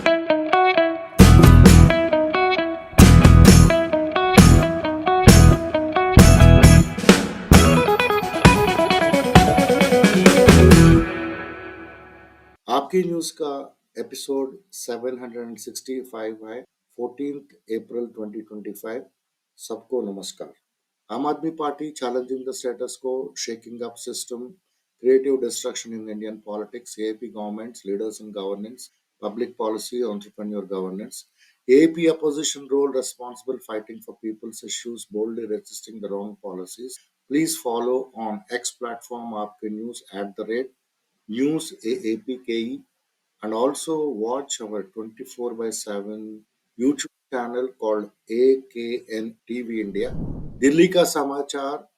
आपकी न्यूज का एपिसोड 765 है, 14 अप्रैल 2025। सबको नमस्कार। आम आदमी party challenging the status quo, shaking up system, creative destruction in Indian politics, AAP governments, leaders in governance, public policy, entrepreneur governance. AAP opposition role responsible fighting for people's issues, boldly resisting the wrong policies. Please follow on X platform Aapke News @News AAPKE, and also watch our 24/7 YouTube channel called AKN TV India. Delhi का समाचार।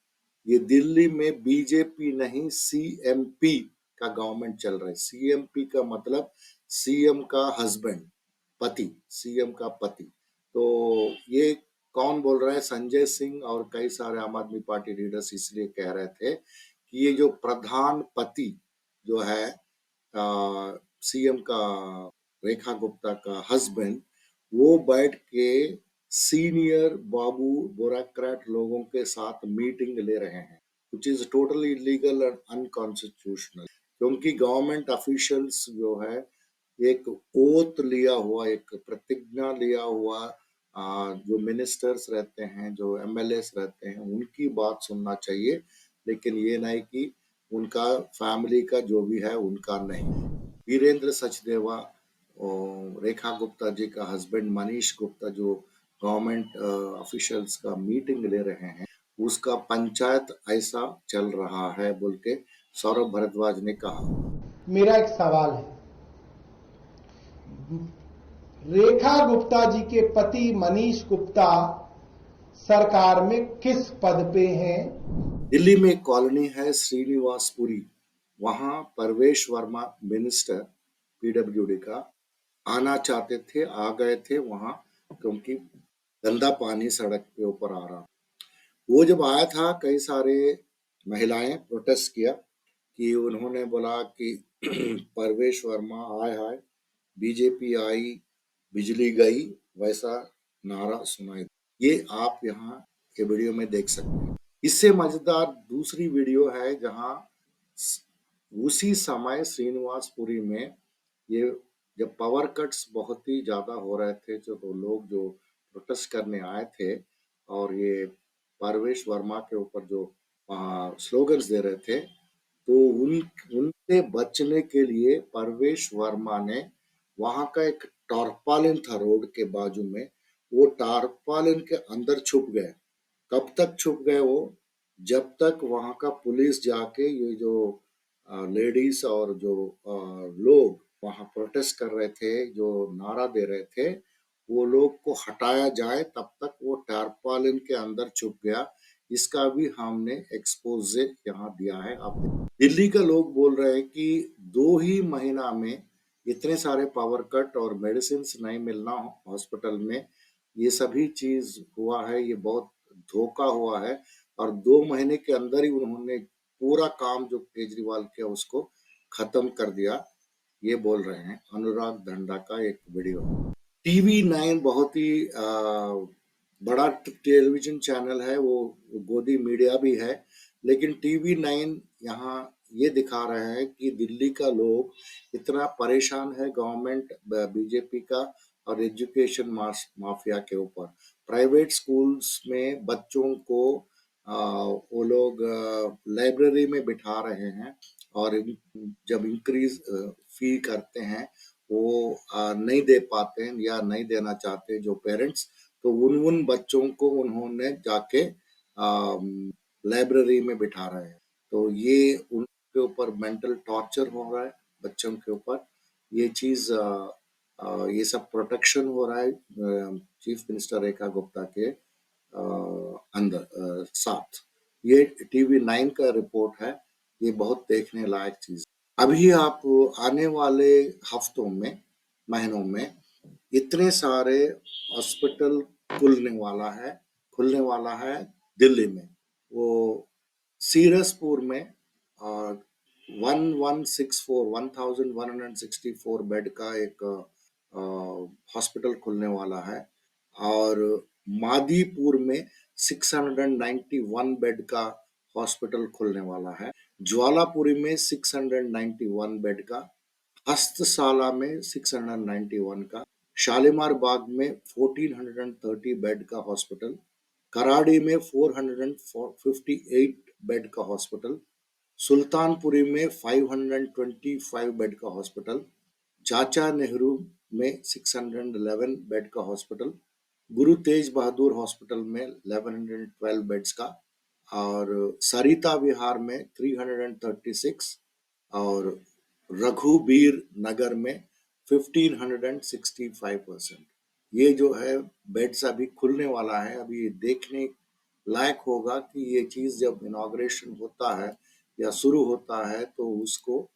ये दिल्ली में BJP नहीं CMP का government चल रहा है। CMP का मतलब सीएम का हस्बैंड, पति, सीएम का पति। तो ये कौन बोल रहा है? संजय सिंह और कई सारे आम आदमी पार्टी लीडर्स इसलिए कह रहे थे कि ये जो प्रधानपति जो है सीएम का, रेखा गुप्ता का हस्बैंड, वो बैठ के सीनियर बाबू ब्यूरोक्रेट लोगों के साथ मीटिंग ले रहे हैं, which is totally illegal and unconstitutional. क्योंकि गवर्नमेंट ऑफिशियल्स जो है एक ओथ लिया हुआ, एक प्रतिज्ञा लिया हुआ, जो मिनिस्टर्स रहते हैं, जो एमएलएस रहते हैं, उनकी बात सुनना चाहिए, लेकिन ये नहीं कि उनका फैमिली का जो भी है उनका नहीं। वीरेंद्र सचदेवा और रेखा गुप्ता जी का हस्बैंड मनीष गुप्ता जो गवर्नमेंट ऑफिशियल्स का मीटिंग ले रहे हैं, उसका पंचायत ऐसा चल रहा है बोल के सौरभ भारद्वाज ने कहा। मेरा एक सवाल है, रेखा गुप्ता जी के पति मनीष गुप्ता सरकार में किस पद पे हैं? दिल्ली में एक कॉलोनी है श्रीनिवासपुरी, वहां परवेश वर्मा मिनिस्टर पीडब्ल्यूडी का आना चाहते थे, आ गए थे वहां, क्योंकि गंदा पानी सड़क के ऊपर आ रहा। वो जब आया था, कई सारे महिलाएं प्रोटेस्ट किया कि उन्होंने बोला कि परवेश वर्मा आए हाय, बीजेपी आई बिजली गई, वैसा नारा सुनाई। ये आप यहाँ के वीडियो में देख सकते हैं। इससे मजेदार दूसरी वीडियो है जहां उसी समय श्रीनिवासपुरी में ये जब पावर कट्स बहुत ही ज्यादा हो रहे थे, तो लोग जो प्रोटेस्ट करने आए थे और ये परवेश वर्मा के ऊपर जो स्लोगन्स दे रहे थे, तो उनसे बचने के लिए परवेश वर्मा ने वहां का एक टारपालिन था रोड के बाजू में, वो टारपालिन के अंदर छुप गए। कब तक छुप गए वो? जब तक वहां का पुलिस जाके ये जो लेडीज और जो लोग वहां प्रोटेस्ट कर रहे थे, जो नारा दे रहे थे, वो लोग को हटाया जाए, तब तक वो टारपालिन के अंदर छुप गया। इसका भी हमने एक्सपोजे यहाँ दिया है। आप दिल्ली का लोग बोल रहे हैं कि 2 ही महीना में इतने सारे पावर कट और मेडिसिन नहीं मिलना हॉस्पिटल में, ये सभी चीज हुआ है, ये बहुत धोखा हुआ है। और 2 महीने के अंदर ही उन्होंने पूरा काम जो केजरीवाल किया उसको खत्म कर दिया, ये बोल रहे हैं। अनुराग धंडा का एक वीडियो। TV9 बहुत ही बड़ा टेलीविजन चैनल है, वो गोदी मीडिया भी है, लेकिन TV9 यहाँ ये दिखा रहे हैं कि दिल्ली का लोग इतना परेशान है गवर्नमेंट बीजेपी का और एजुकेशन माफिया के ऊपर। प्राइवेट स्कूल्स में बच्चों को वो लोग लाइब्रेरी में बिठा रहे हैं, और जब इंक्रीज फी करते हैं वो नहीं दे पाते हैं या नहीं देना चाहते जो पेरेंट्स, तो उन बच्चों को उन्होंने जाके लाइब्रेरी में बिठा रहे हैं। तो ये उनके ऊपर मेंटल टॉर्चर हो रहा है बच्चों के ऊपर। ये चीज ये सब प्रोटेक्शन हो रहा है चीफ मिनिस्टर रेखा गुप्ता के अंदर साथ। ये TV9 का रिपोर्ट है, ये बहुत देखने लायक चीज। अभी आप आने वाले हफ्तों में, महीनों में इतने सारे हॉस्पिटल खुलने वाला है दिल्ली में। वो सीरसपुर में 1164 1164 बेड का एक हॉस्पिटल खुलने वाला है और मादीपुर में 691 बेड का हॉस्पिटल खुलने वाला है। ज्वालापुरी में 691 बेड का, हस्तशाला में 691 का, शालीमार बाग में 1430 बेड का हॉस्पिटल, कराड़ी में 458 बेड का हॉस्पिटल, सुल्तानपुरी में 525 बेड का हॉस्पिटल, चाचा नेहरू में 611 बेड का हॉस्पिटल, गुरु तेज बहादुर हॉस्पिटल में 1112 बेड्स का और सरिता विहार में 336 और रघुबीर नगर में 1565%। ये जो है बेड्स अभी खुलने वाला है। अभी देखने लायक होगा कि ये चीज जब इनॉग्रेशन होता है या शुरू होता है तो उसको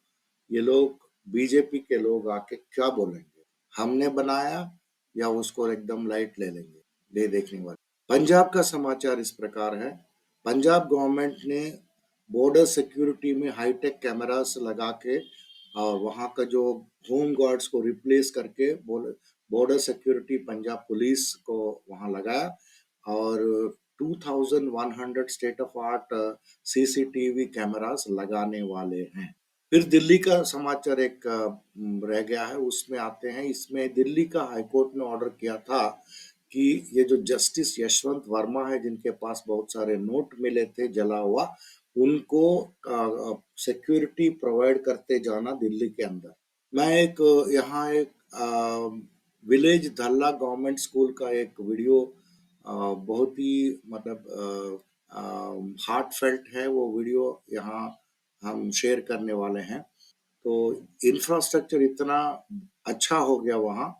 ये लोग बीजेपी के लोग आके क्या बोलेंगे, हमने बनाया या उसको एकदम लाइट ले लेंगे, ये देखने वाले। पंजाब का समाचार इस प्रकार है। पंजाब गवर्नमेंट ने बॉर्डर सिक्योरिटी में हाईटेक कैमरास लगा के और वहाँ का जो होम गार्ड्स को रिप्लेस करके बॉर्डर सिक्योरिटी पंजाब पुलिस को वहाँ लगाया और 2100 state of art CCTV cameras लगाने वाले हैं। फिर दिल्ली का समाचार एक रह गया है, उसमें आते हैं। इसमें दिल्ली का हाईकोर्ट ने ऑर्डर किया था कि ये जो जस्टिस यशवंत वर्मा है जिनके पास बहुत सारे नोट मिले थे जला हुआ, उनको सिक्योरिटी प्रोवाइड करते जाना दिल्ली के अंदर। मैं एक यहाँ एक विलेज धल्ला गवर्नमेंट स्कूल का एक वीडियो बहुत ही मतलब हार्टफेल्ट है वो वीडियो, यहाँ हम शेयर करने वाले हैं। तो इंफ्रास्ट्रक्चर इतना अच्छा हो गया वहाँ,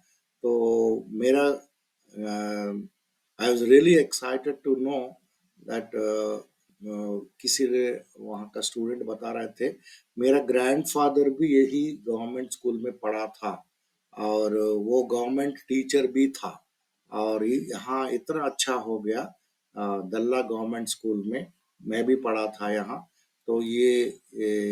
तो मेरा I was really excited to know that किसी ने वहाँ का स्टूडेंट बता रहे थे मेरा ग्रैंडफादर भी यही गवर्नमेंट स्कूल में पढ़ा था और वो गवर्नमेंट टीचर भी था और यहाँ इतना अच्छा हो गया दल्ला गवर्नमेंट स्कूल में, मैं भी पढ़ा था यहाँ। तो ये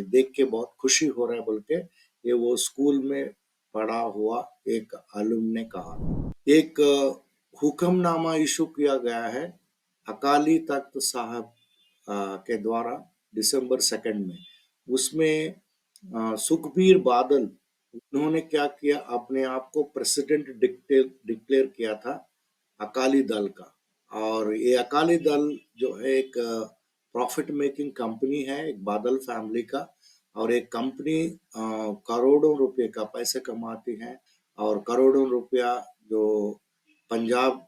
देख के बहुत खुशी हो रहा है बोल के ये वो स्कूल में पढ़ा हुआ एक आलम ने कहा। एक हुक्मनामा इशू किया गया है अकाली तख्त साहब के द्वारा दिसंबर 2 में। उसमें सुखबीर बादल उन्होंने क्या किया, अपने आप को प्रेसिडेंट डिक्लेयर किया था अकाली दल का। और ये अकाली दल जो है एक प्रॉफिट मेकिंग कंपनी है, एक बादल फैमिली का, और एक कंपनी करोड़ों रुपए का पैसे कमाती है और करोड़ों रुपया जो पंजाब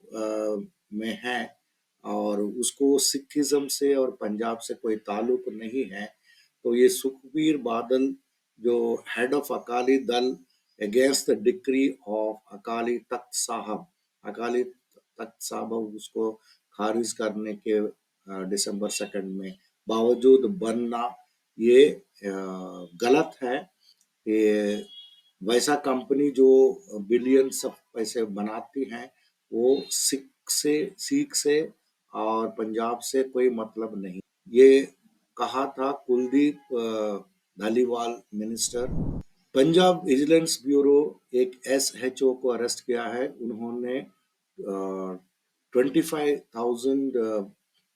में है और उसको सिखिज्म से और पंजाब से कोई ताल्लुक नहीं है। तो ये सुखबीर बादल जो head of Akali Dal against the decree of Akali Takht Sahib, Akali Takht साहब उसको खारिज करने के दिसंबर 2 में बावजूद बनना ये गलत है। ये वैसा कंपनी जो बिलियंस ऑफ पैसे बनाती हैं वो सिख से और पंजाब से कोई मतलब नहीं। ये कहा था Kuldeep Dhaliwal minister. Punjab vigilance bureau एक एसएचओ को अरेस्ट किया है। उन्होंने 25,000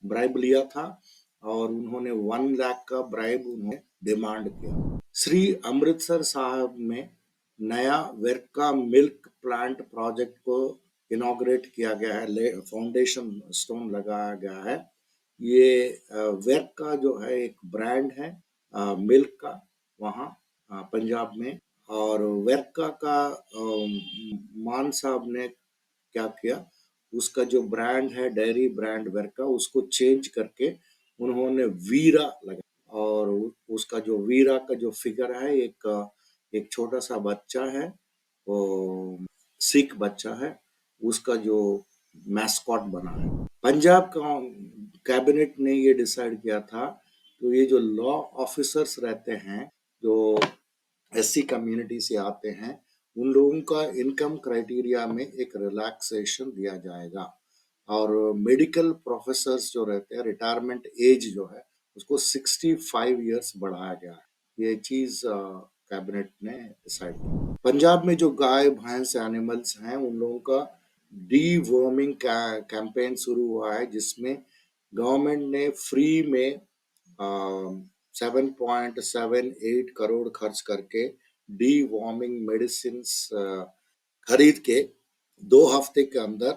ब्राइब लिया था और उन्होंने 1 लाख का ब्राइब उन्हें डिमांड किया। श्री अमृतसर साहब में नया वेरका मिल्क प्लांट प्रोजेक्ट को इनॉग्रेट किया गया है, फाउंडेशन स्टोन लगाया गया है। ये वेरका जो है एक ब्रांड है मिल्क का वहाँ पंजाब में, और वेरका का मान साहब ने क्या किया, उसका जो ब्रांड है डेयरी ब्रांड वेरका उसको चेंज करके उन्होंने वीरा लगा और उसका जो वीरा का जो फिगर है एक छोटा सा बच्चा है, वो सिख बच्चा है, उसका जो मैस्कॉट बना है। पंजाब का कैबिनेट ने ये डिसाइड किया था तो ये जो लॉ ऑफिसर्स रहते हैं जो एससी कम्युनिटी से आते हैं उन लोगों का इनकम क्राइटेरिया में एक रिलैक्सेशन दिया जाएगा और मेडिकल प्रोफेसर्स जो रहते हैं रिटायरमेंट एज जो है उसको 65 इयर्स बढ़ाया गया है। ये चीज कैबिनेट ने डिसाइड किया। पंजाब में जो गाय भैंस एनिमल्स हैं उन लोगों का डीवर्मिंग कैंपेन शुरू हुआ है, जिसमें गवर्नमेंट ने फ्री में 7.78 करोड़ खर्च करके डीवर्मिंग मेडिसिन खरीद के 2 हफ्ते के अंदर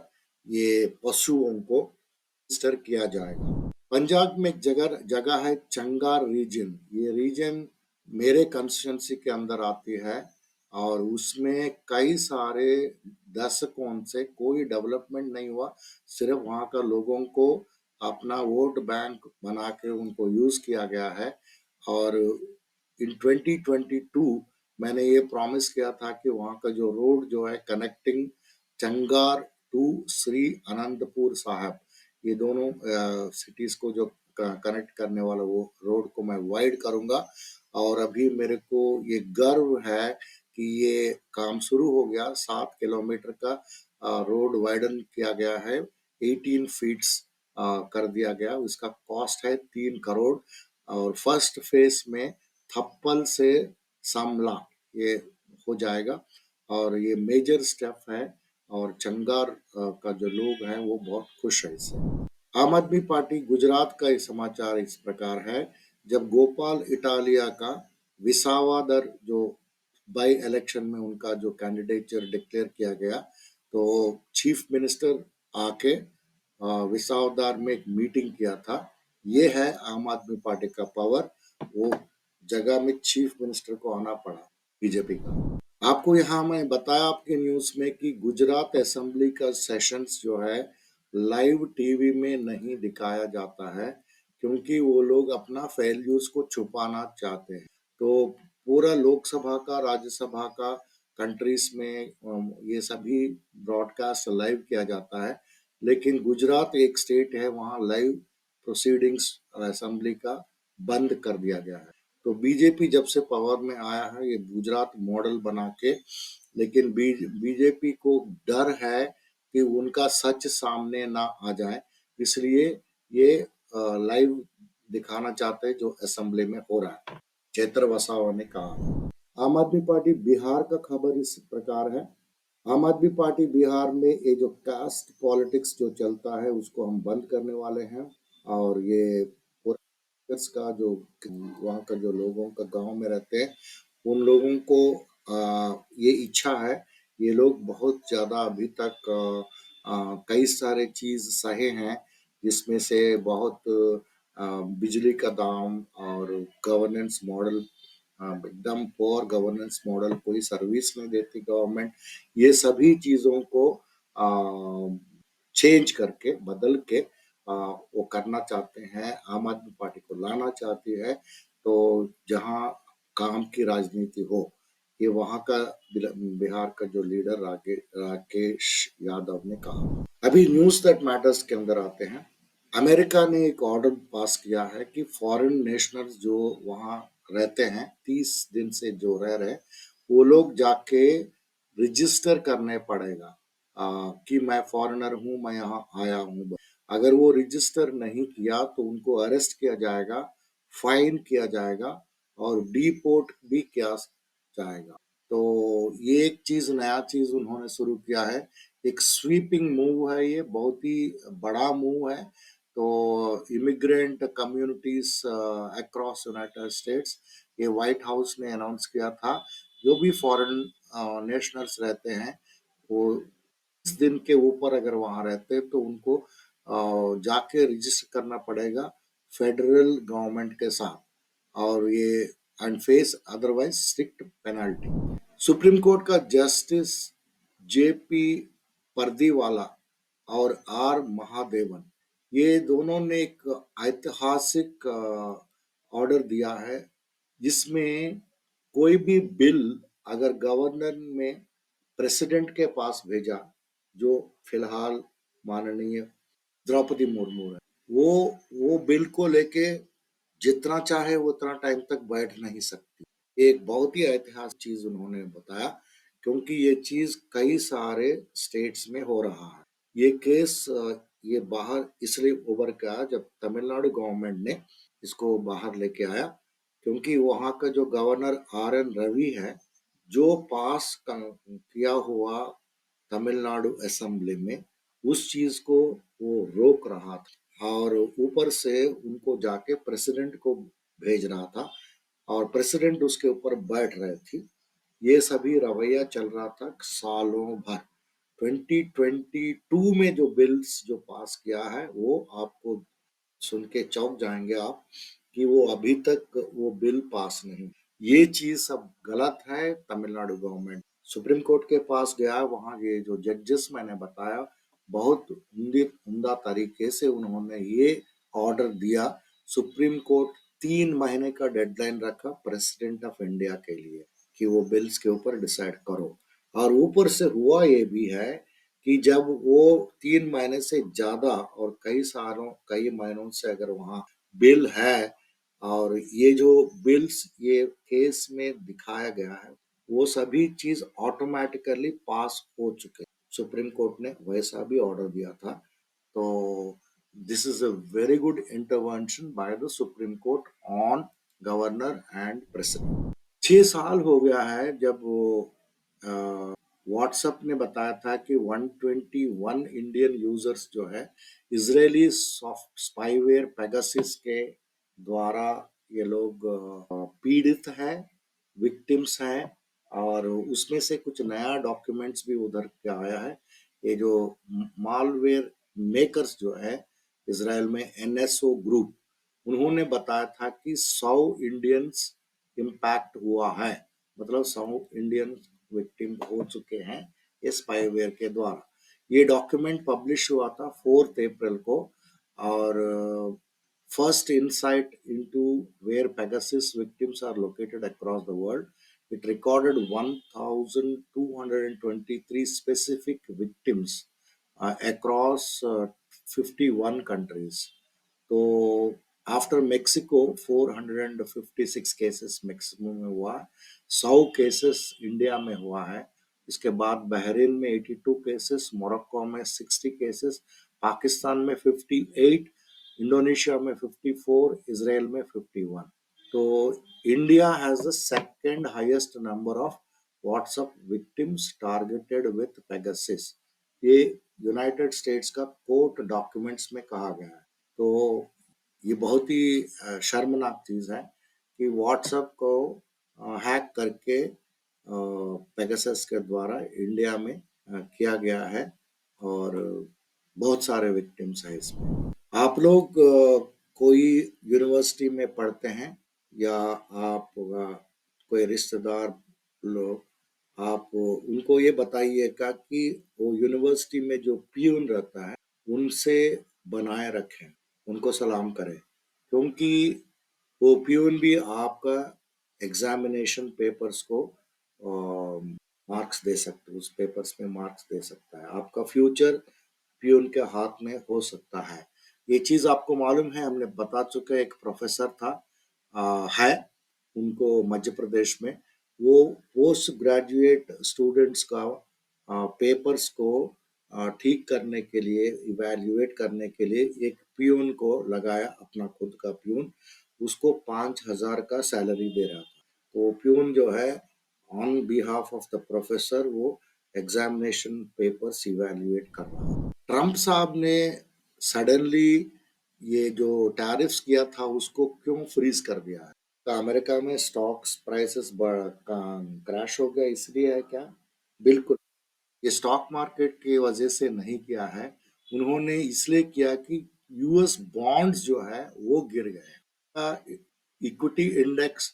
ये पशुओं को रजिस्टर किया जाएगा। पंजाब में एक जगह जगह है चंगार रीजन। ये रीजन मेरे कंस्टिट्यूंसी के अंदर आती है और उसमें कई सारे दशकों से कोई डेवलपमेंट नहीं हुआ। सिर्फ वहाँ का लोगों को अपना वोट बैंक बना के उनको यूज किया गया है। और इन 2022 मैंने ये प्रॉमिस किया था कि वहाँ का जो रोड जो है कनेक्टिंग चंगार टू श्री अनंतपुर साहिब, ये दोनों सिटीज को जो कनेक्ट करने वाला वो रोड को मैं वाइड करूंगा। और अभी मेरे को ये गर्व है कि ये काम शुरू हो गया। 7 किलोमीटर का रोड वाइडन किया गया है, 18 फीट्स कर दिया गया। उसका कॉस्ट है 3 करोड़। और फर्स्ट फेज में थप्पल से समला ये हो जाएगा और ये मेजर स्टेप है। और चंगार का जो लोग हैं वो बहुत खुश है इससे। आम आदमी पार्टी गुजरात का समाचार इस प्रकार है। जब गोपाल इटालिया का विसावादर जो बाई इलेक्शन में उनका जो कैंडिडेचर डिक्लेयर किया गया, तो चीफ मिनिस्टर आके विसावदार में एक मीटिंग किया था। ये है आम आदमी पार्टी का पावर। वो जगह में चीफ मिनिस्टर को आना पड़ा बीजेपी का। आपको यहाँ मैं बताया आपके न्यूज में कि गुजरात असेंबली का सेशंस जो है लाइव टीवी में नहीं दिखाया जाता है, क्योंकि वो लोग अपना फेल्यूर्स को छुपाना चाहते हैं। तो पूरा लोकसभा का राज्यसभा का कंट्रीज में ये सभी ब्रॉडकास्ट लाइव किया जाता है, लेकिन गुजरात एक स्टेट है वहाँ लाइव प्रोसीडिंग्स असेंबली का बंद कर दिया गया है। तो बीजेपी जब से पावर में आया है ये गुजरात मॉडल बना के, लेकिन बीजेपी को डर है कि उनका सच सामने ना आ जाए, इसलिए ये लाइव दिखाना चाहते हैं जो असेंबली में हो रहा है। चेतर वसावा ने कहा। आम आदमी पार्टी बिहार का खबर इस प्रकार है। आम आदमी पार्टी बिहार में ये जो कास्ट पॉलिटिक्स जो चलता है उसको हम बंद करने वाले हैं। और ये का जो वहाँ का जो लोगों का गांव में रहते हैं उन लोगों को ये इच्छा है। ये लोग बहुत ज्यादा अभी तक कई सारे चीज सहे हैं, जिसमें से बहुत बिजली का दाम और गवर्नेंस मॉडल, एकदम पुअर गवर्नेंस मॉडल, कोई सर्विस नहीं देती गवर्नमेंट। ये सभी चीजों को चेंज करके बदल के वो करना चाहते हैं। आम आदमी पार्टी को लाना चाहती है, तो जहां काम की राजनीति हो। ये वहां का बिहार का जो लीडर राकेश यादव ने कहा। अभी न्यूज दैट मैटर्स के अंदर आते हैं। अमेरिका ने एक ऑर्डर पास किया है कि फॉरेन नेशनल्स जो वहां रहते हैं 30 दिन से जो रह रहे, वो लोग जाके रजिस्टर करने पड़ेगा कि मैं फॉरेनर हूं, मैं यहाँ आया हूँ। अगर वो रजिस्टर नहीं किया तो उनको अरेस्ट किया जाएगा, फाइन किया जाएगा और डिपोर्ट भी किया जाएगा। तो ये एक चीज नया चीज उन्होंने शुरू किया है। एक स्वीपिंग मूव है, ये बहुत ही बड़ा मूव है। तो immigrant communities across United states, ये व्हाइट हाउस ने अनाउंस किया था, जो भी फॉरेन नेशनल्स रहते हैं वो 30 दिन के ऊपर अगर वहां रहते हैं तो उनको जाके रजिस्टर करना पड़ेगा फेडरल गवर्नमेंट के साथ, और ये and face otherwise strict penalty. Supreme court का जस्टिस जेपी परदीवाला और आर महादेवन, ये दोनों ने एक ऐतिहासिक ऑर्डर दिया है, जिसमें कोई भी बिल अगर गवर्नर में प्रेसिडेंट के पास भेजा, जो फिलहाल माननीय द्रौपदी मुर्मू है, वो बिल को लेके जितना चाहे उतना टाइम तक बैठ नहीं सकती। एक बहुत ही ऐतिहासिक चीज उन्होंने बताया, क्योंकि ये चीज कई सारे स्टेट्स में हो रहा है। ये केस ये बाहर इसलिए उभर के आया जब तमिलनाडु गवर्नमेंट ने इसको बाहर लेके आया, क्योंकि वहाँ का जो गवर्नर RN रवि है, जो पास किया हुआ तमिलनाडु असेंबली में, उस चीज को वो रोक रहा था और ऊपर से उनको जाके प्रेसिडेंट को भेज रहा था और प्रेसिडेंट उसके ऊपर बैठ रहे थी। ये सभी रवैया चल रहा था सालों भर। 2022 में जो बिल्स जो पास किया है, वो आपको सुन के चौंक जाएंगे आप कि वो अभी तक वो बिल पास नहीं। ये चीज सब गलत है। तमिलनाडु गवर्नमेंट सुप्रीम कोर्ट के पास गया, वहां ये जो जजेस मैंने बताया, बहुत उम्दा तरीके से उन्होंने ये ऑर्डर दिया। सुप्रीम कोर्ट 3 महीने का डेडलाइन रखा प्रेसिडेंट ऑफ इंडिया के लिए कि वो बिल्स के ऊपर डिसाइड करो। और ऊपर से हुआ ये भी है कि जब वो 3 महीने से ज्यादा और कई महीनों से अगर वहां बिल है और ये जो बिल्स ये केस में दिखाया गया है, वो सभी चीज ऑटोमेटिकली पास हो चुके। सुप्रीम कोर्ट ने वैसा भी ऑर्डर दिया था। तो this is a very good intervention by the supreme court on governor and president. 6 साल हो गया है जब वो व्हाट्सएप ने बताया था कि 121 इंडियन यूजर्स जो है इजरायली सॉफ्ट स्पाईवेयर पेगासस के द्वारा ये लोग पीड़ित है, विक्टिम्स हैं। और उसमें से कुछ नया डॉक्यूमेंट्स भी उधर के आया है। ये जो मालवेयर मेकर्स जो है इसराइल में, NSO ग्रुप, उन्होंने बताया था कि 100 इंडियंस इम्पैक्ट हुआ है, मतलब 100 इंडियन विक्टिम हो चुके हैं इस स्पाईवेयर के द्वारा। ये डॉक्यूमेंट पब्लिश हुआ था 4 अप्रैल को और first insight into where Pegasus victims are located across the world. It recorded 1,223 specific victims across 51 countries. तो आफ्टर मेक्सिको 456 केसेस मैक्सिमम में हुआ, 100 केसेस इंडिया में हुआ है। इसके बाद बहरीन में 82 केसेस, मोरक्को में 60 केसेस, पाकिस्तान में 58, इंडोनेशिया में 54, इसराइल में 51। तो India has the second highest number of WhatsApp victims targeted with Pegasus. ये यूनाइटेड स्टेट्स का कोर्ट डॉक्यूमेंट्स में कहा गया है। तो ये बहुत ही शर्मनाक चीज है कि व्हाट्सएप को हैक करके पेगासस के द्वारा इंडिया में किया गया है और बहुत सारे विक्टिम्स हैं इसमें। आप लोग कोई यूनिवर्सिटी में पढ़ते हैं या आप कोई रिश्तेदार लोग, आप उनको ये बताइएगा कि वो यूनिवर्सिटी में जो पियून रहता है उनसे बनाए रखें, उनको सलाम करें, क्योंकि वो पियून भी आपका एग्जामिनेशन पेपर्स को मार्क्स दे सकते हैं, उस पेपर्स में मार्क्स दे सकता है। आपका फ्यूचर पियून के हाथ में हो सकता है। ये चीज आपको मालूम है, हमने बता चुके। एक प्रोफेसर था है उनको मध्य प्रदेश में, वो पोस्ट ग्रेजुएट स्टूडेंट्स का पेपर्स को ठीक करने के लिए, इवैल्यूएट करने के लिए एक पियून को लगाया, अपना खुद का पियून। उसको 5,000 का सैलरी दे रहा था। तो पियून जो है on behalf of the professor वो एग्जामिनेशन पेपर्स इवैल्यूएट कर रहा है। ट्रम्प साहब ने सडनली ये जो टैरिफ्स किया था उसको क्यों फ्रीज कर दिया है? तो अमेरिका में स्टॉक्स प्राइसेस क्रैश हो गया इसलिए है क्या? बिल्कुल, ये स्टॉक मार्केट की वजह से नहीं किया है। उन्होंने इसलिए किया कि यूएस बॉन्ड्स जो है वो गिर गए। इक्विटी इंडेक्स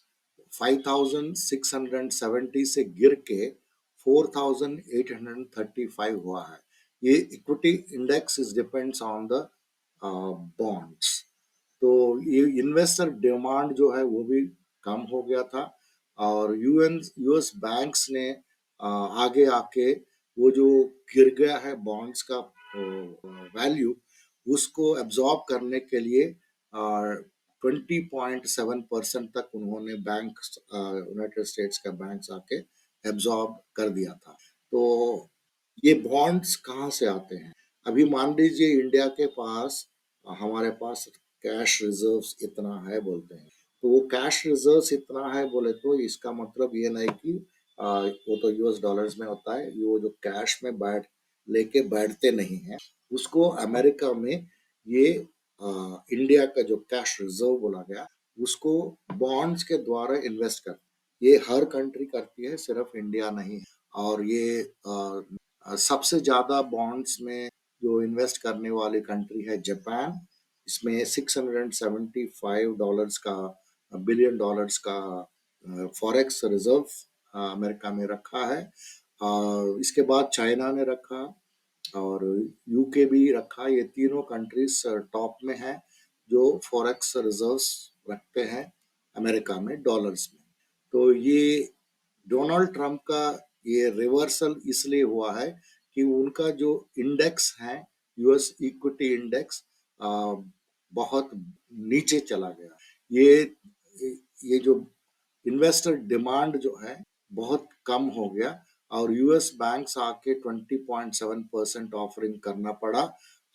5,670 से गिर के 4,835 हुआ है। ये equity index is depends on the bonds. तो ये इन्वेस्टर डिमांड जो है वो भी कम हो गया था और यूएस बैंक्स ने आगे आके वो जो गिर गया है बॉन्ड्स का वैल्यू, उसको एब्जॉर्ब करने के लिए 20.7% तक उन्होंने बैंक यूनाइटेड स्टेट्स का बैंक आके एब्जॉर्ब कर दिया था। तो ये बॉन्ड्स कहाँ से आते हैं? अभी मान लीजिए इंडिया के पास, हमारे पास कैश रिजर्व्स इतना है बोलते हैं, तो वो कैश रिजर्व्स इतना है बोले तो इसका मतलब ये नहीं कि वो तो यूएस डॉलर्स में होता है, वो जो कैश में लेके बैठते नहीं है उसको अमेरिका में ये इंडिया का जो कैश रिजर्व बोला गया उसको बॉन्ड्स के द्वारा इन्वेस्ट कर, ये हर कंट्री करती है, सिर्फ इंडिया नहीं है। और ये सबसे ज्यादा बॉन्ड्स में जो इन्वेस्ट करने वाली कंट्री है जापान, इसमें $675 का बिलियन डॉलर्स का फॉरेक्स रिजर्व अमेरिका में रखा है। इसके बाद चाइना ने रखा और यूके भी रखा। ये तीनों कंट्रीज टॉप में है जो फॉरेक्स रिजर्व्स रखते हैं अमेरिका में डॉलर्स में। तो ये डोनाल्ड ट्रंप का ये रिवर्सल इसलिए हुआ है कि उनका जो इंडेक्स है यूएस इक्विटी इंडेक्स बहुत नीचे चला गया। ये जो इन्वेस्टर डिमांड जो है बहुत कम हो गया और यूएस बैंक्स आके 20.7% ऑफरिंग करना पड़ा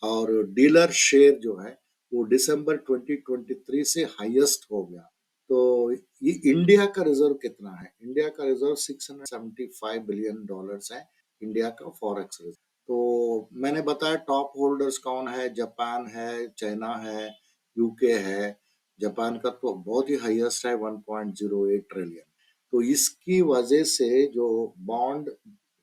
और डीलर शेयर जो है वो दिसंबर 2023 से हाईएस्ट हो गया। तो ये इंडिया का रिजर्व कितना है? इंडिया का रिजर्व $675 बिलियन है, इंडिया का फॉरेक्स रिजर्व। तो मैंने बताया टॉप होल्डर्स कौन है, जापान है, चाइना है, यूके है। जापान का तो बहुत ही हाईएस्ट है 1.08 ट्रिलियन। तो इसकी वजह से जो बॉन्ड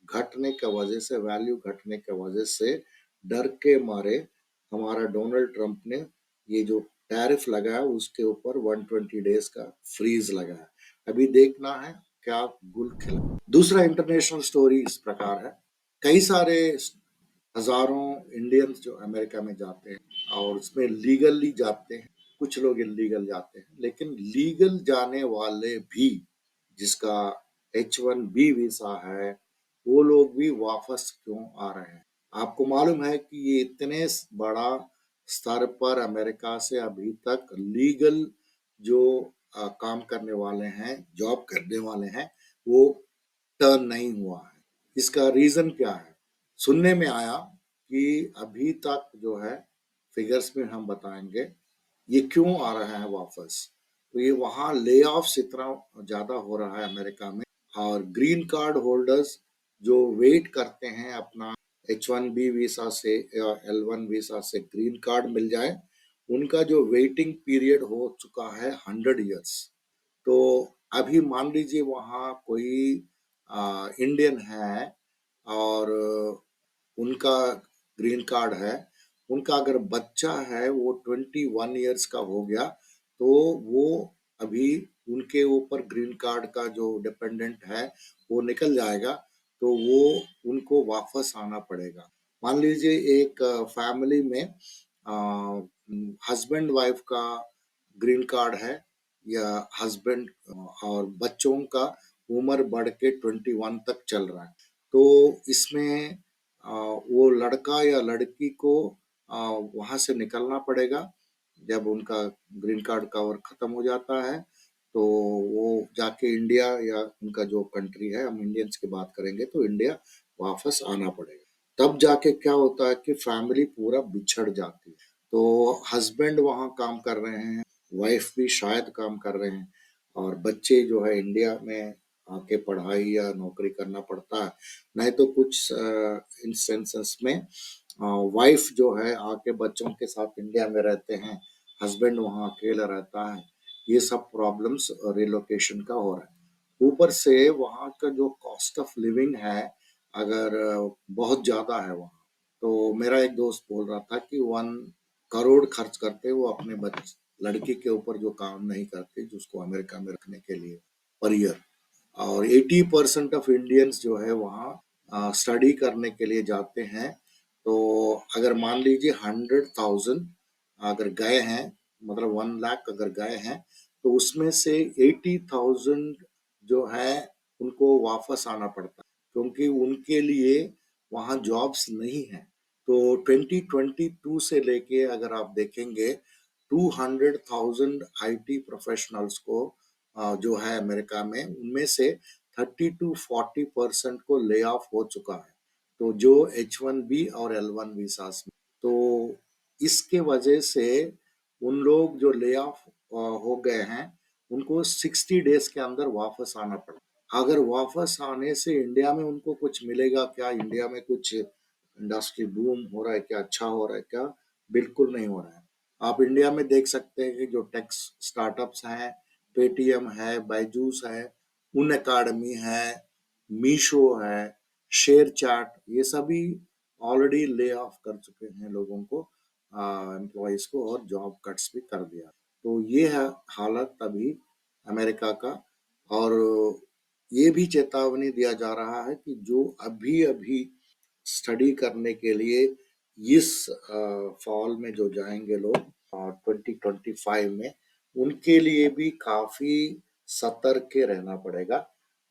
घटने की वजह से, वैल्यू घटने की वजह से डर के मारे हमारा डोनाल्ड ट्रंप ने ये जो टैरिफ लगाया उसके ऊपर 120 डेज का फ्रीज लगाया। अभी देखना है क्या गुल खिला। दूसरा इंटरनेशनल स्टोरी इस प्रकार है, कई सारे हजारों इंडियंस जो अमेरिका में जाते हैं और उसमें लीगली जाते हैं, कुछ लोग इलीगल जाते हैं, लेकिन लीगल जाने वाले भी जिसका H1B वीसा है वो लोग भी वापस क्यों आ रहे हैं? आपको मालूम है कि ये इतने बड़ा स्तर पर अमेरिका से अभी तक लीगल जो काम करने वाले हैं, जॉब करने वाले हैं, वो टर्न नहीं हुआ है। इसका रीजन क्या है? सुनने में आया कि अभी तक जो है फिगर्स में हम बताएंगे ये क्यों आ रहा है वापस। तो ये वहाँ ले ऑफ्स इतना ज्यादा हो रहा है अमेरिका में और ग्रीन कार्ड होल्डर्स जो वेट करते हैं अपना H1B वीसा से या L1 वीसा से ग्रीन कार्ड मिल जाए, उनका जो वेटिंग पीरियड हो चुका है 100 years। तो अभी मान लीजिए वहाँ कोई इंडियन है और उनका ग्रीन कार्ड है, उनका अगर बच्चा है वो 21 years का हो गया तो वो अभी उनके ऊपर ग्रीन कार्ड का जो डिपेंडेंट है वो निकल जाएगा, तो वो उनको वापस आना पड़ेगा। मान लीजिए एक फैमिली में हस्बैंड वाइफ का ग्रीन कार्ड है या हस्बैंड और बच्चों का उम्र बढ़ के 21 तक चल रहा है, तो इसमें वो लड़का या लड़की को वहां से निकलना पड़ेगा। जब उनका ग्रीन कार्ड कवर खत्म हो जाता है तो वो जाके इंडिया या उनका जो कंट्री है, हम इंडियंस की बात करेंगे तो इंडिया वापस आना पड़ेगा। तब जाके क्या होता है कि फैमिली पूरा बिछड़ जाती है। तो हस्बैंड वहाँ काम कर रहे हैं, वाइफ भी शायद काम कर रहे हैं और बच्चे जो है इंडिया में आके पढ़ाई या नौकरी करना पड़ता है। नहीं तो कुछ इंस्टेंसेस में वाइफ जो है आके बच्चों के साथ इंडिया में रहते हैं, हस्बैंड वहाँ अकेला रहता है। ये सब प्रॉब्लम्स रिलोकेशन का हो रहा है। ऊपर से वहाँ का जो कॉस्ट ऑफ लिविंग है अगर बहुत ज्यादा है वहाँ, तो मेरा एक दोस्त बोल रहा था कि 1 करोड़ खर्च करते वो अपने लड़की के ऊपर जो काम नहीं करते जिसको अमेरिका में रखने के लिए पर ईयर। और 80% ऑफ इंडियंस जो है वहाँ स्टडी करने के लिए जाते हैं। तो अगर मान लीजिए 100,000 अगर गए हैं, मतलब 1 लाख अगर गए हैं, तो उसमें से 80,000 जो है उनको वापस आना पड़ता है क्योंकि उनके लिए वहाँ जॉब्स नहीं है। तो 2022 से लेके अगर आप देखेंगे 200,000 IT प्रोफेशनल्स को जो है अमेरिका में, उनमें से 30 to 40% को ले ऑफ हो चुका है। तो जो H1B और L1 वीसास में, तो इसके वजह से उन लोग जो ले ऑफ हो गए हैं उनको 60 डेज के अंदर वापस आना पड़ा। अगर वापस आने से इंडिया में उनको कुछ मिलेगा क्या, इंडिया में कुछ इंडस्ट्री बूम हो रहा है क्या, अच्छा हो रहा है क्या? बिल्कुल नहीं हो रहा है। आप इंडिया में देख सकते हैं कि जो टेक स्टार्टअप्स हैं, पेटीएम है, बायजूस है, उन अकाडमी है, मीशो है, शेयर चैट, ये सभी ऑलरेडी ले ऑफ कर चुके हैं लोगों को, एम्प्लॉयज को, और जॉब कट्स भी कर दिया। तो ये है हालत अभी अमेरिका का। और ये भी चेतावनी दिया जा रहा है कि जो अभी अभी स्टडी करने के लिए इस फॉल में जो जाएंगे लोग 2025 में, उनके लिए भी काफी सतर्क के रहना पड़ेगा,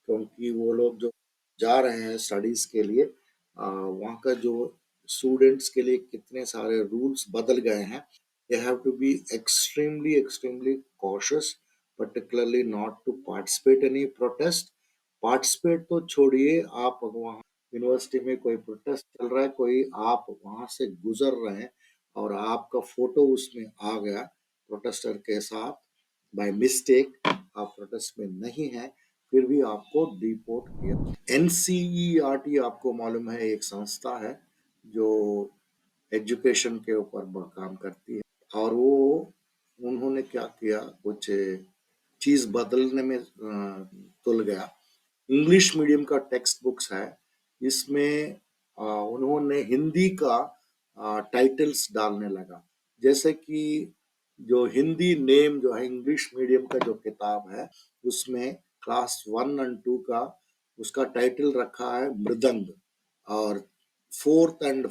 क्योंकि वो लोग जो जा रहे हैं स्टडीज के लिए, वहाँ का जो स्टूडेंट्स के लिए कितने सारे रूल्स बदल गए हैं। They have to be extremely extremely cautious, particularly not to participate any protest। Participate तो छोड़िए, आप वहाँ यूनिवर्सिटी में कोई प्रोटेस्ट चल रहा है, कोई आप वहां से गुजर रहे हैं और आपका फोटो उसमें आ गया प्रोटेस्टर के साथ, बाय मिस्टेक आप प्रोटेस्ट में नहीं है, फिर भी आपको डिपोर्ट किया। एनसीईआरटी आपको मालूम है, एक संस्था है जो एजुकेशन के ऊपर काम करती है, और वो उन्होंने क्या किया, कुछ चीज बदलने में तुल गया। इंग्लिश मीडियम का टेक्स्ट बुक्स है, इसमें उन्होंने हिंदी का टाइटल्स डालने लगा। जैसे कि जो हिंदी नेम जो है इंग्लिश मीडियम का जो किताब है, उसमें क्लास 1 और 2 का उसका टाइटल रखा है मृदंग, और fourth and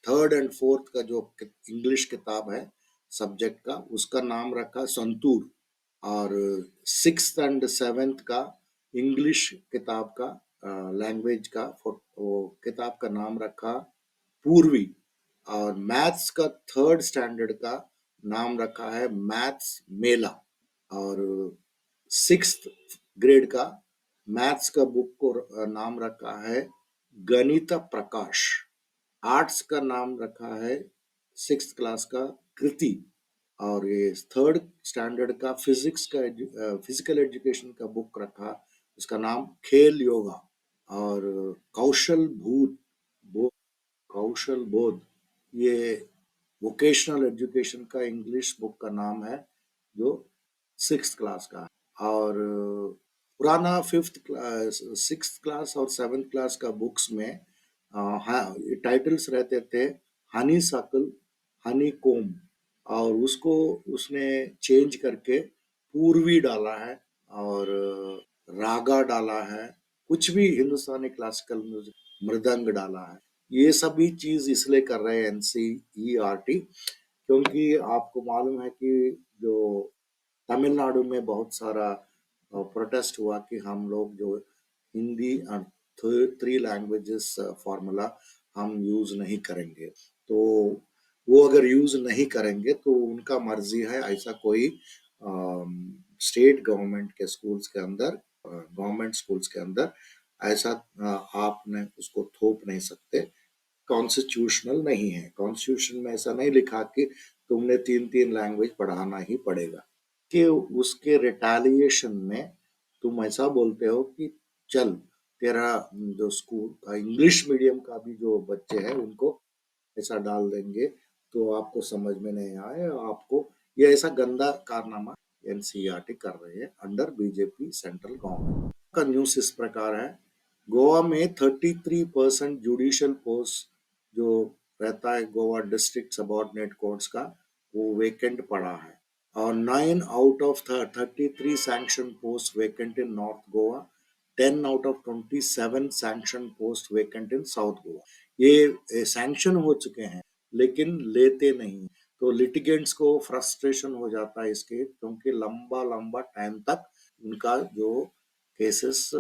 third and fourth का जो इंग्लिश किताब है सब्जेक्ट का, उसका नाम रखा संतूर, और 6th और 7th का इंग्लिश किताब का लैंग्वेज का वो किताब का नाम रखा पूर्वी, और मैथ्स का 3rd स्टैंडर्ड का नाम रखा है मैथ्स मेला, और 6th ग्रेड का मैथ्स का बुक को नाम रखा है गणित प्रकाश। आर्ट्स का नाम रखा है 6th क्लास का कृति, और ये 3rd स्टैंडर्ड का फिजिक्स का फिजिकल एजुकेशन का बुक रखा, उसका नाम खेल योगा। और कौशल भूत कौशल बोध, ये वोकेशनल एजुकेशन का इंग्लिश बुक का नाम है, जो 6th क्लास का है। और पुराना 6th क्लास और 7th क्लास का बुक्स में हाँ टाइटल्स रहते थे हनी सकल, हनी कोम, और उसको उसने चेंज करके पूर्वी डाला है, और रागा डाला है, कुछ भी हिंदुस्तानी क्लासिकल म्यूजिक, मृदंग डाला है। ये सभी चीज इसलिए कर रहे हैं एनसीईआरटी, क्योंकि आपको मालूम है कि जो तमिलनाडु में बहुत सारा प्रोटेस्ट हुआ कि हम लोग जो हिंदी 3 लैंग्वेजेस फॉर्मूला हम यूज नहीं करेंगे, तो वो अगर यूज नहीं करेंगे तो उनका मर्जी है, ऐसा कोई स्टेट गवर्नमेंट के स्कूल्स के अंदर, गवर्नमेंट स्कूल्स के अंदर ऐसा आपने उसको थोप नहीं सकते। कॉन्स्टिट्यूशनल नहीं है, कॉन्स्टिट्यूशन में ऐसा नहीं लिखा कि तुमने 3 लैंग्वेज पढ़ाना ही पड़ेगा। कि उसके रिटेलिएशन में तुम ऐसा बोलते हो कि चल तेरा जो स्कूल इंग्लिश मीडियम का भी जो बच्चे हैं उनको ऐसा डाल देंगे, तो आपको समझ में नहीं आए, आपको ये ऐसा गंदा कारनामा एनसीईआरटी कर रहे हैं अंडर बीजेपी सेंट्रल गवर्नमेंट का। न्यूज इस प्रकार है, गोवा में 33% जुडिशियल पोस्ट जो रहता है गोवा डिस्ट्रिक्ट सबॉर्डिनेट कोर्ट्स का, वो वेकेंट पड़ा है, और 9 out of 33 sanction post vacant in north Goa, 10 out of 27 sanction post vacant in south Goa. ये सैंक्शन हो चुके हैं लेकिन लेते नहीं, तो लिटिगेंट्स को फ्रस्ट्रेशन हो जाता है इसके, क्योंकि लंबा लंबा टाइम तक उनका जो केसेस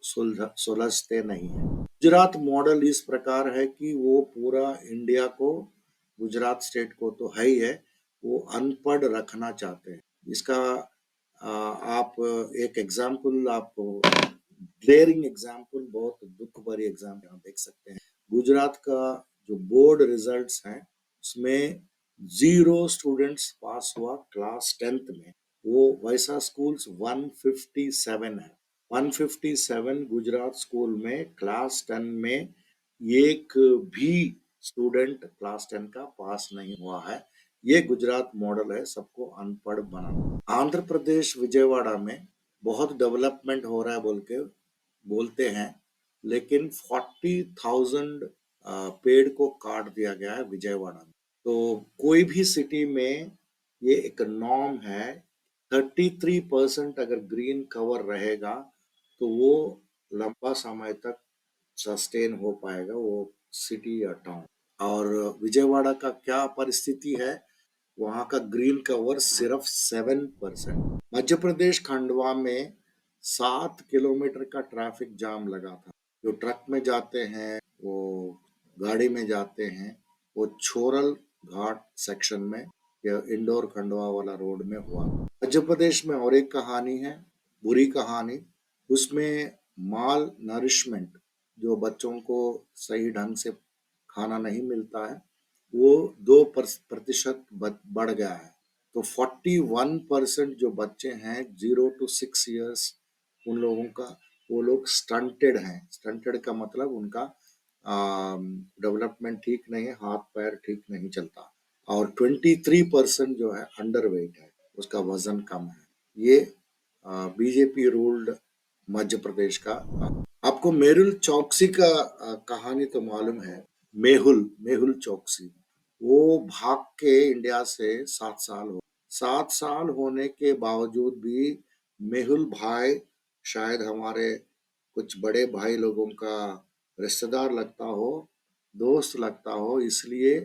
सुलझते नहीं है। गुजरात मॉडल इस प्रकार है कि वो पूरा इंडिया को, गुजरात स्टेट को तो है ही है, वो अनपढ़ रखना चाहते हैं। इसका आप एक एग्जाम्पल, आप ग्लेयरिंग एग्जाम्पल, बहुत दुख भरी एग्जाम्पल आप देख सकते हैं। गुजरात का जो बोर्ड रिजल्ट्स हैं उसमें 0 स्टूडेंट्स पास हुआ क्लास 10th में, वो वैसा स्कूल्स 157 है। 157 गुजरात स्कूल में क्लास 10 में एक भी स्टूडेंट क्लास 10 का पास नहीं हुआ है। ये गुजरात मॉडल है सबको अनपढ़ बनाना। आंध्र प्रदेश विजयवाड़ा में बहुत डेवलपमेंट हो रहा है बोल के बोलते हैं, लेकिन 40,000 पेड़ को काट दिया गया है विजयवाड़ा में। तो कोई भी सिटी में ये एक नॉर्म है, 33% अगर ग्रीन कवर रहेगा तो वो लंबा समय तक सस्टेन हो पाएगा वो सिटी या टाउन। और विजयवाड़ा का क्या परिस्थिति है, वहां का ग्रीन कवर सिर्फ 7%। मध्य प्रदेश खंडवा में 7 किलोमीटर का ट्रैफिक जाम लगा था। जो ट्रक में जाते हैं, वो गाड़ी में जाते हैं, वो छोरल घाट सेक्शन में या इंदौर खंडवा वाला रोड में हुआ। मध्य प्रदेश में और एक कहानी है, बुरी कहानी। उसमें माल नरिशमेंट, जो बच्चों को सही ढंग से खाना नहीं मिलता है, वो 2% बढ़ गया है। तो 41% जो बच्चे हैं 0 to 6 years, उन लोगों का, वो लोग स्टंटेड हैं। स्टंटेड का मतलब उनका डेवलपमेंट ठीक नहीं है, हाथ पैर ठीक नहीं चलता। और 23% जो है अंडर वेट है, उसका वजन कम है। ये बीजेपी रूल्ड मध्य प्रदेश का। आपको मेहुल चौकसी का कहानी तो मालूम है। मेहुल मेहुल चौकसी, वो भाग के इंडिया से 7 साल हो 7 साल होने के बावजूद भी मेहुल भाई शायद हमारे कुछ बड़े भाई लोगों का रिश्तेदार लगता हो, दोस्त लगता हो, इसलिए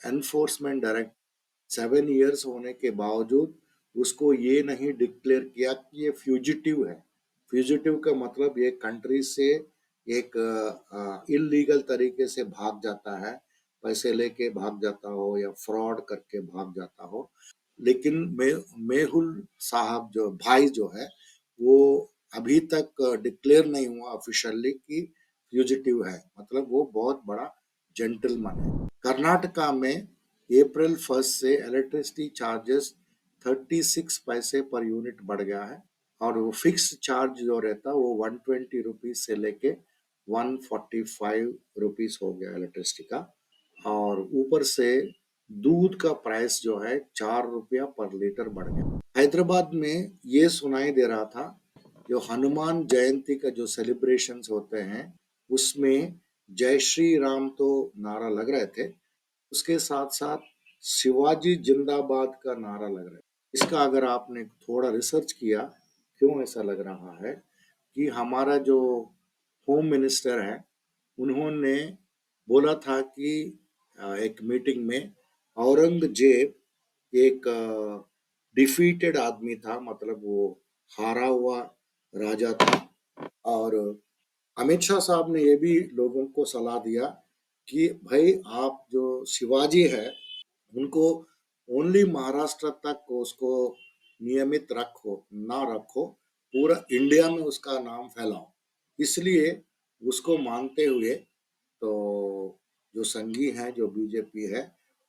एनफोर्समेंट डायरेक्ट 7 years होने के बावजूद उसको ये नहीं डिक्लेयर किया कि ये फ्यूजिटिव है। फ्यूजिटिव का मतलब ये कंट्री से एक इलीगल तरीके से भाग जाता है, पैसे लेके भाग जाता हो या फ्रॉड करके भाग जाता हो। लेकिन मेहुल साहब जो भाई जो है, वो अभी तक डिक्लेयर नहीं हुआ ऑफिशियली कि फ्यूजिटिव है, मतलब वो बहुत बड़ा जेंटलमैन है। कर्नाटका में अप्रैल 1 से इलेक्ट्रिसिटी चार्जेस 36 पैसे पर यूनिट बढ़ गया है, और वो फिक्स चार्ज जो रहता है वो 120 रुपीज से लेके 145 रुपीज हो गया इलेक्ट्रिसिटी का। और ऊपर से दूध का प्राइस जो है 4 रुपया पर लीटर बढ़ गया। हैदराबाद में ये सुनाई दे रहा था, जो हनुमान जयंती का जो सेलिब्रेशंस होते हैं उसमें जय श्री राम तो नारा लग रहे थे, उसके साथ साथ शिवाजी जिंदाबाद का नारा लग रहा है। इसका अगर आपने थोड़ा रिसर्च किया क्यों ऐसा लग रहा है, कि हमारा जो होम मिनिस्टर है उन्होंने बोला था कि एक मीटिंग में औरंगजेब एक डिफीटेड आदमी था, मतलब वो हारा हुआ राजा था। और अमित शाह साहब ने ये भी लोगों को सलाह दिया कि भाई आप जो शिवाजी है उनको ओनली महाराष्ट्र तक उसको नियमित रखो, ना रखो, पूरा इंडिया में उसका नाम फैलाओ। इसलिए उसको मानते हुए तो जो संघी है, जो बीजेपी है,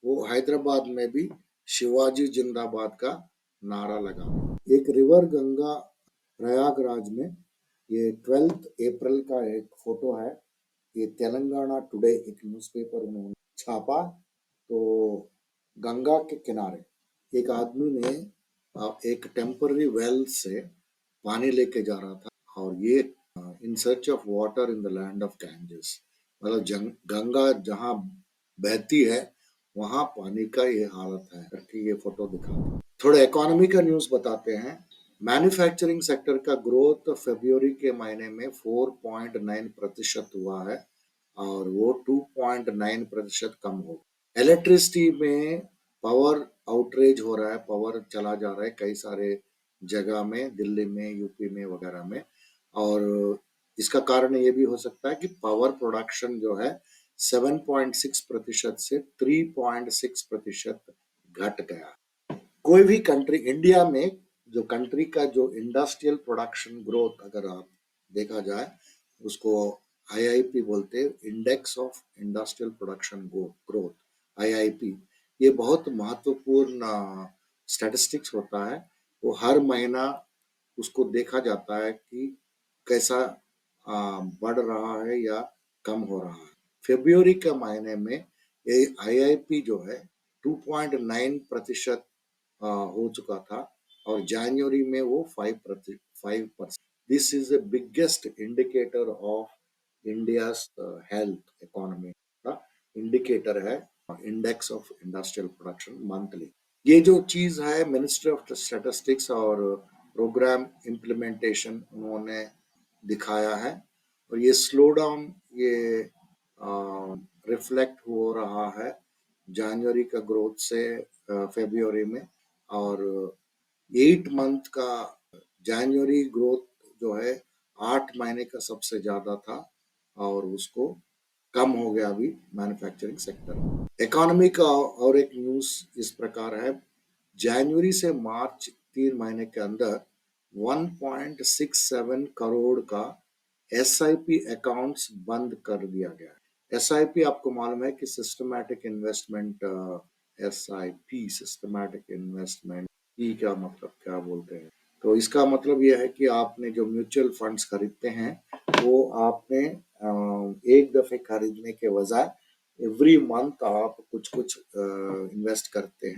वो हैदराबाद में भी शिवाजी जिंदाबाद का नारा लगा। एक रिवर गंगा प्रयागराज में, ये 12 अप्रैल का एक फोटो है। ये तेलंगाना टुडे एक न्यूज़पेपर उन्होंने छापा। तो गंगा के किनारे एक आदमी ने एक टेम्पररी वेल से पानी लेके जा रहा था, और ये in search of water in the land of Ganges, मतलब गंगा जहाँ बहती है वहां पानी का ये हालत है करके ये फोटो दिखा। थोड़ा इकोनॉमी का न्यूज बताते हैं। मैन्युफैक्चरिंग सेक्टर का ग्रोथ फरवरी के महीने में 4.9% हुआ है, और वो 2.9% कम हो। इलेक्ट्रिसिटी में पावर आउटरेज हो रहा है, पावर चला जा रहा है कई सारे जगह में, दिल्ली में, यूपी में वगैरह में। और इसका कारण ये भी हो सकता है कि पावर प्रोडक्शन जो है 7.6% से 3.6% घट गया। कोई भी कंट्री, इंडिया में जो कंट्री का जो इंडस्ट्रियल प्रोडक्शन ग्रोथ अगर आप देखा जाए, उसको आईआईपी बोलते हैं, index of industrial production growth, IIP. ये बहुत महत्वपूर्ण स्टैटिस्टिक्स होता है। वो हर महीना उसको देखा जाता है कि कैसा बढ़ रहा है या कम हो रहा है। फरवरी के महीने में ये आईआईपी जो है 2.9% हो चुका था और जनवरी में वो 5%। This is the biggest indicator of India's health economy का इंडिकेटर है, index of industrial production monthly. ये जो चीज है मिनिस्ट्री ऑफ स्टैटिस्टिक्स और प्रोग्राम इम्प्लीमेंटेशन उन्होंने दिखाया है और ये स्लो डाउन ये रिफ्लेक्ट हो रहा है जनवरी का ग्रोथ से फरवरी में। और 8 मंथ का जनवरी ग्रोथ जो है 8 महीने का सबसे ज्यादा था और उसको कम हो गया अभी मैन्युफैक्चरिंग सेक्टर। इकोनॉमी का और एक न्यूज इस प्रकार है, जनवरी से मार्च 3 महीने के अंदर 1.67 करोड़ का एसआईपी अकाउंट्स बंद कर दिया गया है। एसआईपी आपको मालूम है कि systematic investment, SIP systematic investment की क्या मतलब क्या बोलते हैं, तो इसका मतलब यह है कि आपने जो म्यूचुअल फंड्स खरीदते हैं वो आपने एक दफे खरीदने के बजाय एवरी मंथ आप कुछ कुछ इन्वेस्ट करते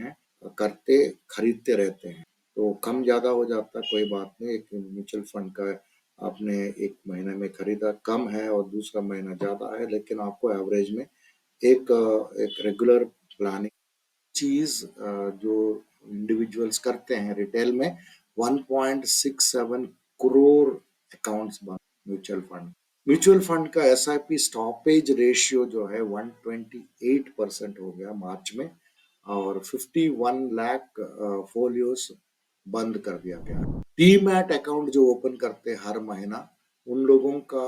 खरीदते रहते हैं, तो कम ज्यादा हो जाता है कोई बात नहीं। एक म्यूचुअल फंड का आपने एक महीने में खरीदा कम है और दूसरा महीना ज्यादा है, लेकिन आपको एवरेज में एक रेगुलर प्लानिंग चीज जो इंडिविजुअल्स करते हैं रिटेल में 1.67 करोड़ अकाउंट्स बन म्यूचुअल फंड का एसआईपी स्टॉपेज रेशियो जो है 128% हो गया मार्च में और 51 लाख फोलियोस बंद कर दिया गया। डीमैट अकाउंट जो ओपन करते हैं हर महीना उन लोगों का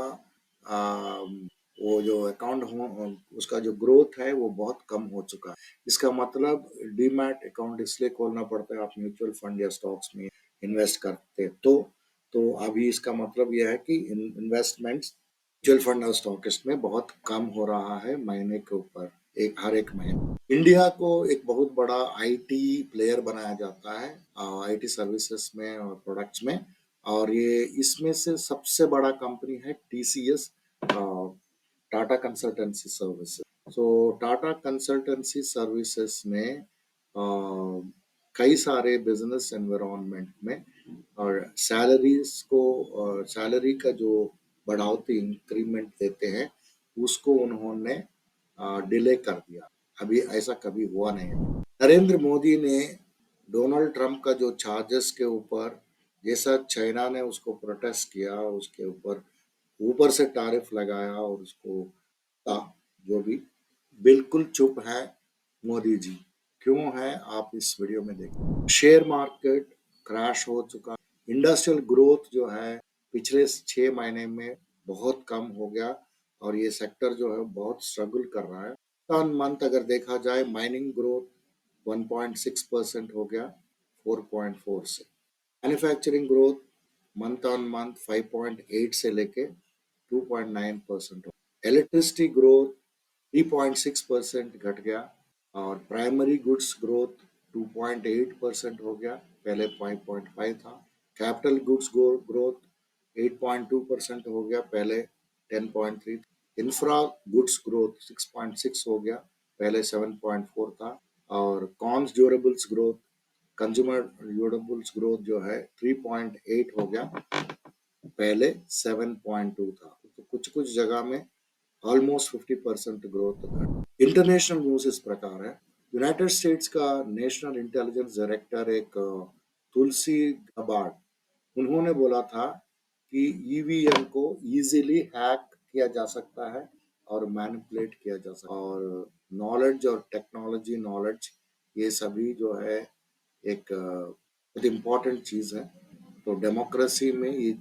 वो जो अकाउंट हो उसका जो ग्रोथ है वो बहुत कम हो चुका है। इसका मतलब डीमैट अकाउंट इसलिए खोलना पड़ता है आप म्यूचुअल फंड या स्टॉक्स में इन्वेस्ट करते तो अभी इसका मतलब यह है कि इन्वेस्टमेंट्स म्यूचुअल फंड और स्टॉक्स में बहुत कम हो रहा है महीने के ऊपर हर एक महीने। इंडिया को एक बहुत बड़ा आईटी प्लेयर बनाया जाता है आईटी सर्विसेज में और प्रोडक्ट्स में, और ये इसमें से सबसे बड़ा कंपनी है टीसीएस, टाटा कंसल्टेंसी सर्विसेज। सो टाटा कंसल्टेंसी सर्विसेज में कई सारे बिजनेस एनवायरनमेंट में और सैलरी का जो बढ़ावती इंक्रीमेंट देते हैं उसको उन्होंने डिले कर दिया। अभी ऐसा कभी हुआ नहीं। नरेंद्र मोदी ने डोनाल्ड ट्रंप का जो चार्जेस के ऊपर जैसा चाइना ने उसको प्रोटेस्ट किया उसके ऊपर से टैरिफ लगाया और उसको जो भी बिल्कुल चुप है मोदी जी। क्यों है आप इस वीडियो में देखें। शेयर मार्केट क्रैश हो चुका, इंडस्ट्रियल ग्रोथ जो है पिछले 6 महीने में बहुत कम हो गया और ये सेक्टर जो है बहुत स्ट्रगल कर रहा है। टन मंथ अगर देखा जाए माइनिंग ग्रोथ 1.6% हो गया 4.4 से। Manufacturing growth month on month 5.8 से लेके 2.9% हो। इलेक्ट्रिसिटी ग्रोथ 3.6% घट गया और प्राइमरी गुड्स ग्रोथ 2.8% हो गया, पहले 5.5 था। कैपिटल गुड्स ग्रोथ 8.2% हो गया, पहले 10.3 था। इंफ्रा गुड्स ग्रोथ 6.6 हो गया, पहले 7.4 था। और cons durables growth, consumer durables growth जो है 3.8 हो गया, पहले 7.2 था। तो कुछ कुछ जगह में ऑलमोस्ट 50% ग्रोथ। इंटरनेशनल न्यूज इस प्रकार है, यूनाइटेड स्टेट्स का नेशनल इंटेलिजेंस डायरेक्टर एक तुलसी गबार्ड, उन्होंने बोला था कि ईवीएम को इजीली हैक किया जा सकता है और मैनिपुलेट किया जा सकता है और नॉलेज और टेक्नोलॉजी नॉलेज ये सभी जो है एक बहुत इम्पोर्टेंट चीज है। तो डेमोक्रेसी में ये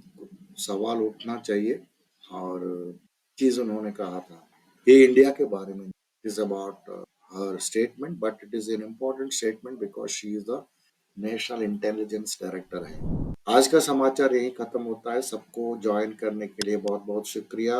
सवाल उठना चाहिए और चीज उन्होंने कहा था। ये इंडिया के बारे में is about her statement, but it is an important statement because she is the national intelligence director है। आज का समाचार यही खत्म होता है। सबको ज्वाइन करने के लिए बहुत बहुत शुक्रिया।